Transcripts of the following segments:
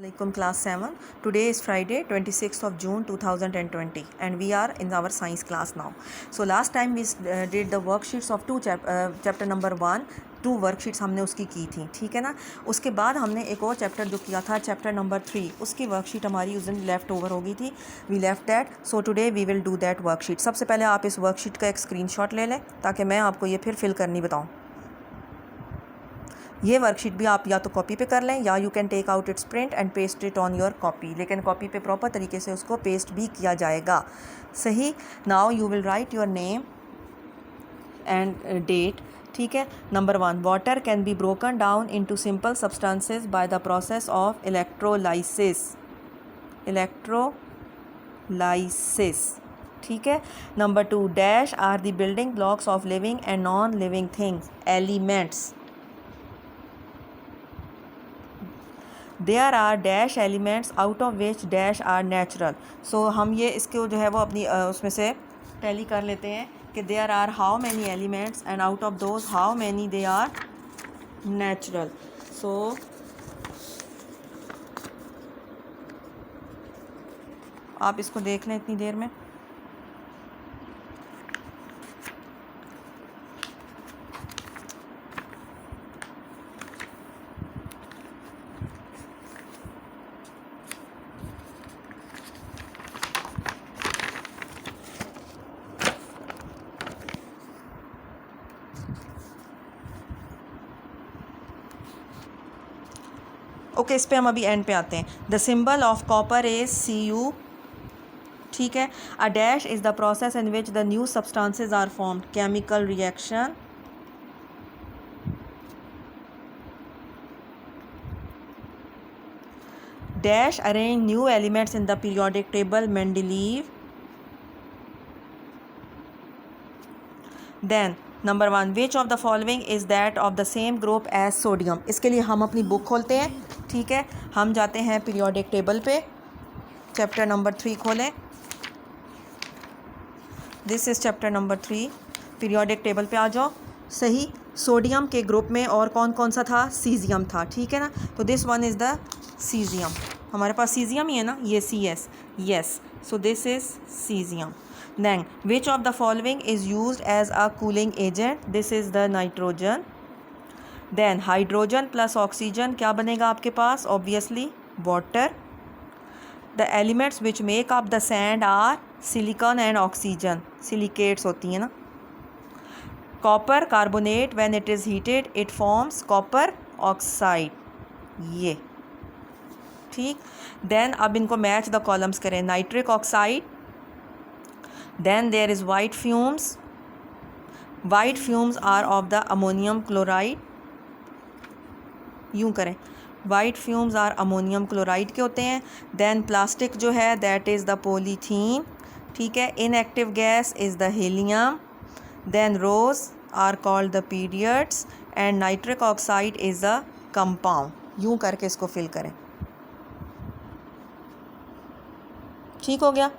Alaikum class 7. Today is Friday 26th of June 2020 and we are in our science class now. So last time we did the worksheets of chapter number 1. 2 worksheets हमने उसकी की थी, ठीक है ना. उसके बाद हमने एक और चैप्टर जो किया था चैप्टर नंबर 3, उसकी वर्कशीट हमारी उस दिन लेफ़्ट ओवर हो गई थी. We left that, so today we will do that worksheet. सबसे पहले आप इस वर्कशीट का एक स्क्रीनशॉट ले लें ताकि मैं आपको ये फिर फिल करनी बताऊँ. ये वर्कशीट भी आप या तो कॉपी पे कर लें या you can take out its print and paste it on your copy, लेकिन कॉपी पे प्रॉपर तरीके से उसको पेस्ट भी किया जाएगा. सही. Now you will write your name and date. ठीक है. Number 1, water can be broken down into simple substances by the process of electrolysis. ठीक है. Number 2, dash are the building blocks of living and non living things, elements. There are dash elements out of which dash are natural. So हम ये इसको जो है वो अपनी उसमें से टैली कर लेते हैं कि there are how many elements and out of those how many they are natural. So आप इसको देख लें इतनी देर में. ओके, इस पे हम अभी एंड पे आते हैं. The symbol of copper is Cu. ठीक है. A dash is the process in which the new substances are formed, chemical reaction. Dash arrange new elements in the periodic table, Mendeleev. Then number 1, which of the following is that of the same group as sodium. इसके लिए हम अपनी book खोलते हैं. ठीक है. हम जाते हैं पीरियोडिक टेबल पे. चैप्टर नंबर 3 खोलें. This is chapter number 3. Periodic table पे आ जाओ. सही. सोडियम के ग्रुप में और कौन कौन सा था? सीजियम था. ठीक है ना. तो this one is the caesium. हमारे पास सीजियम ही है ना, ये CS. Yes. So this is caesium. Then which of the following is used as a cooling agent? This is the nitrogen. Then hydrogen plus oxygen क्या बनेगा आपके पास? Obviously water. The elements which make up the sand are silicon and oxygen. Silicates होती हैं ना. Copper carbonate when it is heated it forms copper oxide. ये ठीक. Then अब इनको मैच द कॉलम्स करें. Nitric oxide. Then there is white fumes. White fumes are of the ammonium chloride. यूँ करें. White fumes are ammonium chloride के होते हैं. Then plastic जो है that is the polythene. ठीक है. Inactive gas is the helium. Then rows are called the periods and nitric oxide is a compound. यूँ करके इसको फिल करें. ठीक हो गया.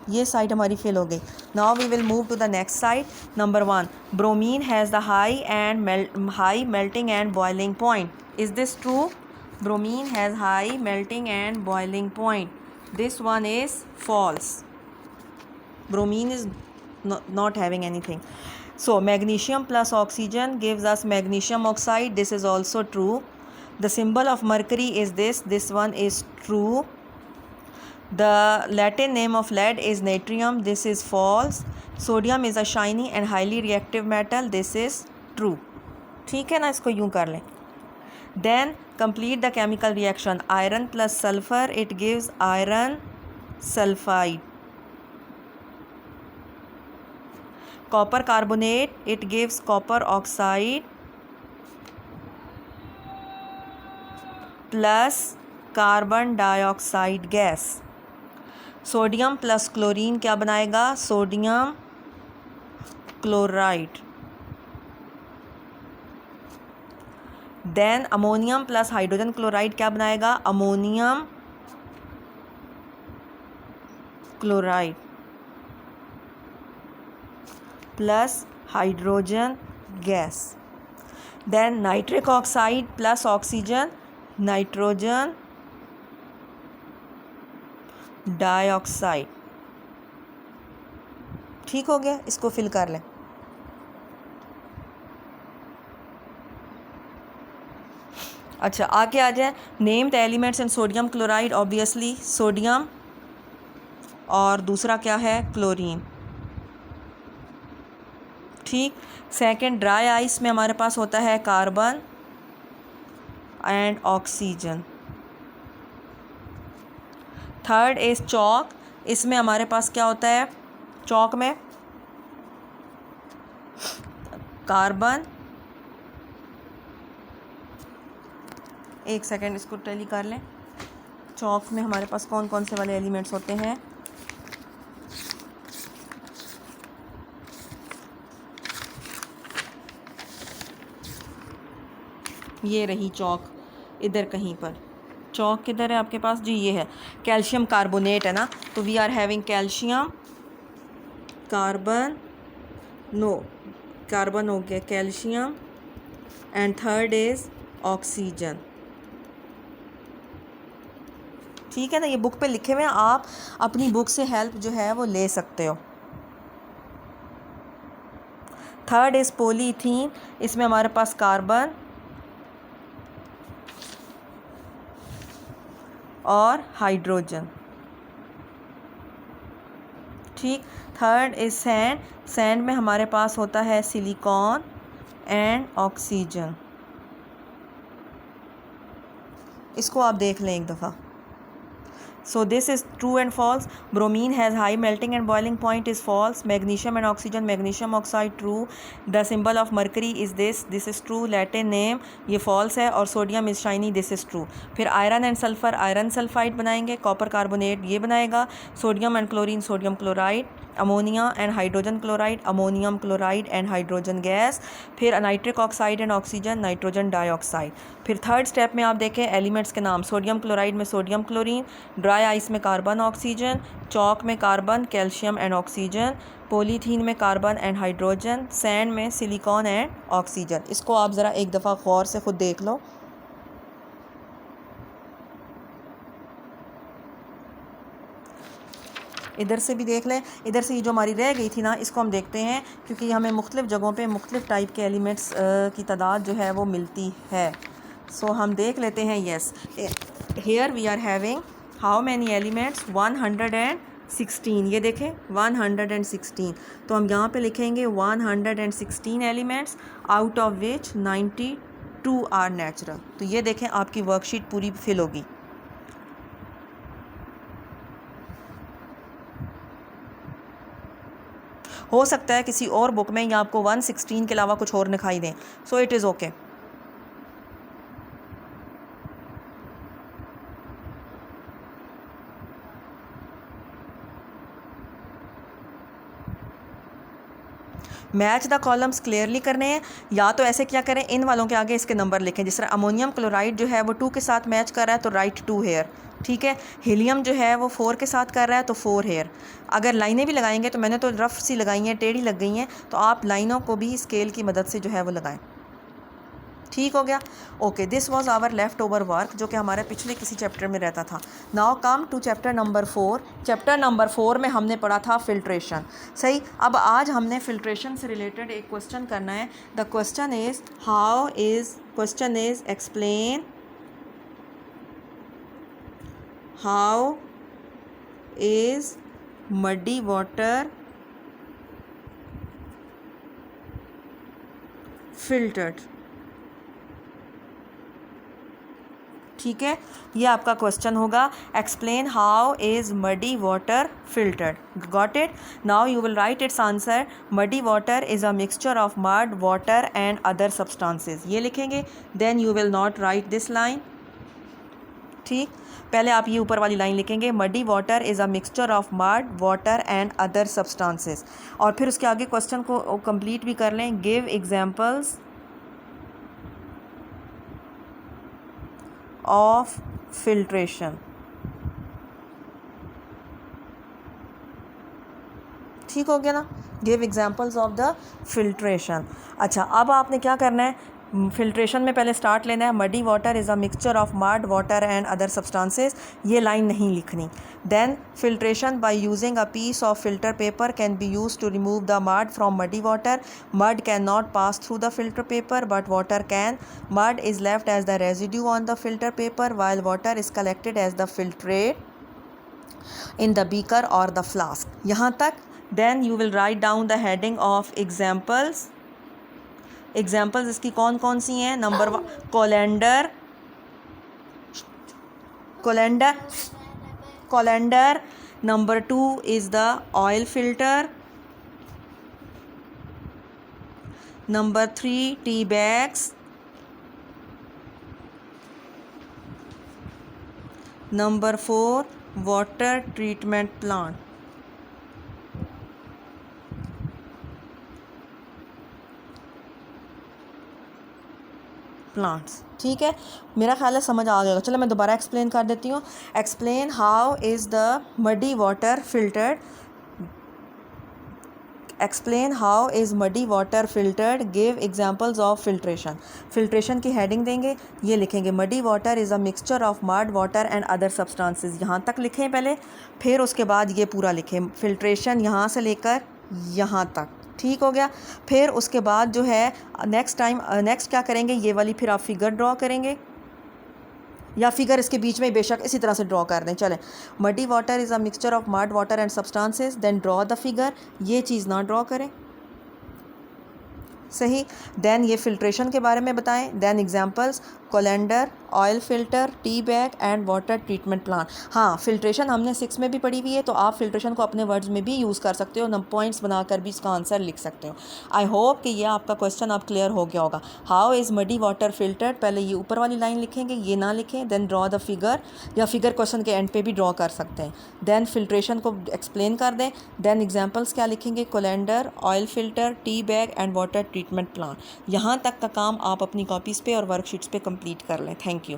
ये साइड हमारी फिल हो गई. Now we will move to the next side. Number 1, bromine has the high melting and boiling point. Is this true? Bromine has high melting and boiling point. This one is false. Bromine is not having anything. So magnesium plus oxygen gives us magnesium oxide. This is also true. The symbol of mercury is this. This one is true. The Latin name of lead is natrium. This is false. Sodium is a shiny and highly reactive metal. This is true. ठीक है ना. इसको यूँ कर लें. Then complete the chemical reaction. Iron plus sulfur it gives iron sulfide. Copper carbonate it gives copper oxide plus carbon dioxide gas. Sodium plus chlorine क्या बनाएगा? Sodium chloride. Then ammonium plus hydrogen chloride क्या बनाएगा? Ammonium chloride plus hydrogen gas. Then nitric oxide plus oxygen nitrogen dioxide. ठीक हो गया, इसको fill कर लें। अच्छा, आगे आ जाए, name the elements in sodium chloride. Obviously sodium और दूसरा क्या है, क्लोरीन। ठीक। सेकंड, ड्राई आइस में हमारे पास होता है carbon and oxygen. Third is chalk, इसमें हमारे पास क्या होता है, चौक में कार्बन, एक सेकेंड इसको टैली कर लें। चौक में हमारे पास कौन कौन से वाले एलिमेंट्स होते हैं, ये रही चौक, इधर कहीं पर चौक किधर है आपके पास जी, ये है, कैल्शियम कार्बोनेट है ना, तो we are having calcium carbon, no carbon हो गया, calcium and third is oxygen. ठीक है ना, ये बुक पे लिखे हुए हैं, आप अपनी बुक से हेल्प जो है वो ले सकते हो। थर्ड इज पॉलीथीन, इसमें हमारे पास कार्बन और हाइड्रोजन। ठीक। थर्ड इज सैंड, सैंड में हमारे पास होता है सिलिकॉन एंड ऑक्सीजन। इसको आप देख लें एक दफ़ा। So this is true and false. Bromine has high melting and boiling point is false. Magnesium and oxygen, magnesium oxide true. The symbol of mercury is this is true. Latin name ये false है, और sodium is shiny, this is true. फिर iron and sulfur, iron sulfide बनाएंगे, copper carbonate ये बनाएगा, sodium and chlorine, sodium chloride, ammonia and hydrogen chloride, ammonium chloride and hydrogen gas, फिर nitric oxide and oxygen, nitrogen dioxide. फिर third step में आप देखें elements के नाम, सोडियम क्लोराइड में सोडियम क्लोरीन, ड्राई आइस में कार्बन ऑक्सीजन, चौक में carbon calcium and oxygen, polythene में कार्बन एंड हाइड्रोजन, सैंड में सिलिकॉन एंड ऑक्सीजन। इसको आप ज़रा एक दफ़ा गौर से ख़ुद देख लो। इधर से भी देख लें, इधर से ये जो हमारी रह गई थी ना, इसको हम देखते हैं, क्योंकि हमें मुख्तलिफ़ जगहों पे मुख्तलिफ़ टाइप के एलिमेंट्स की तादाद जो है वो मिलती है। सो हम देख लेते हैं। Yes, here we are having how many elements, 116। ये देखें 116, तो हम यहाँ पे लिखेंगे 116 elements, out of which 92 are natural. तो ये देखें आपकी वर्कशीट पूरी फिल होगी। हो सकता है किसी और बुक में या आपको 116 के अलावा कुछ और दिखाई दें, so it is okay. Match the columns clearly करने हैं, या तो ऐसे क्या करें, इन वालों के आगे इसके नंबर लिखें। जिस तरह अमोनियम क्लोराइड जो है वो 2 के साथ मैच कर रहा है तो राइट 2 हेयर। ठीक है, हीलियम जो है वो 4 के साथ कर रहा है तो 4 हेयर। अगर लाइनें भी लगाएंगे, तो मैंने तो रफ सी लगाई हैं, टेढ़ी लग गई हैं, तो आप लाइनों को भी स्केल की मदद से जो है वो लगाएं। ठीक हो गया, okay. This was our left over work, जो कि हमारे पिछले किसी चैप्टर में रहता था। Now come to chapter number 4। Chapter number 4 में हमने पढ़ा था फिल्ट्रेशन। सही, अब आज हमने फिल्ट्रेशन से रिलेटेड एक क्वेश्चन करना है। The question is explain how is muddy water filtered. ठीक है, ये आपका क्वेश्चन होगा, explain how is muddy water filtered. Got it? Now you will write its answer. Muddy water is a mixture of mud, water and other substances, ये लिखेंगे। Then you will not write this line. ठीक, पहले आप ये ऊपर वाली line लिखेंगे, muddy water is a mixture of mud, water and other substances, और फिर उसके आगे क्वेश्चन को कंप्लीट भी कर लें। Give examples of filtration. ठीक हो गया ना, give examples of the filtration. अच्छा, अब आपने क्या करना है, फिल्ट्रेशन में पहले स्टार्ट लेना है, muddy water is a mixture of mud water and other substances, ये लाइन नहीं लिखनी। Then filtration by using a piece of filter paper can be use to remove the mud from muddy water, mud can not pass through the filter paper but water can, mud is left as the residue on the filter paper while water is collected as the filtrate in the beaker or the flask, यहाँ तक। then you will write down the heading of examples इसकी कौन कौन सी हैं। Number 1 colander, number 2 is the oil filter, number 3 tea bags, number 4 water treatment plants. ठीक है, मेरा ख्याल है समझ आ गया। चलो मैं दोबारा एक्सप्लेन कर देती हूँ। Explain how is the muddy water filtered, explain how is muddy water filtered, give examples of filtration. Filtration की हेडिंग देंगे, ये लिखेंगे muddy water is a mixture of mud water and other substances, यहाँ तक लिखें पहले, फिर उसके बाद ये पूरा लिखें, फिल्ट्रेशन यहाँ से लेकर यहाँ तक। ठीक हो गया। फिर उसके बाद जो है नेक्स्ट क्या करेंगे, ये वाली फिर आप फिगर ड्रॉ करेंगे, या फिगर इसके बीच में बेशक इसी तरह से ड्रॉ कर दें। चलें, muddy water is a mixture of mud water and substances, then draw the figure, ये चीज़ ना ड्रॉ करें, सही। देन ये फिल्ट्रेशन के बारे में बताएं। Then examples, colander, oil filter, tea bag and water treatment plant. हाँ, फिल्ट्रेशन हमने 6 में भी पढ़ी हुई है, तो आप फिल्ट्रेशन को अपने वर्ड्स में भी यूज़ कर सकते हो, पॉइंट्स बनाकर भी इसका आंसर लिख सकते हो। आई होप कि ये आपका क्वेश्चन अब क्लियर हो गया होगा। How is muddy water filtered, पहले ये ऊपर वाली लाइन लिखेंगे, ये ना लिखें। देन ड्रॉ द फिगर, या फिगर क्वेश्चन के एंड पे भी ड्रॉ कर सकते हैं। देन फिल्ट्रेशन को एक्सप्लेन कर दें। देन एग्जाम्पल्स क्या लिखेंगे, colander, oil filter, tea bag and water treatment plant. यहाँ तक का काम आप अपनी कॉपीज़ पे और वर्कशीट्स पे कंप्लीट कर लें। Thank you.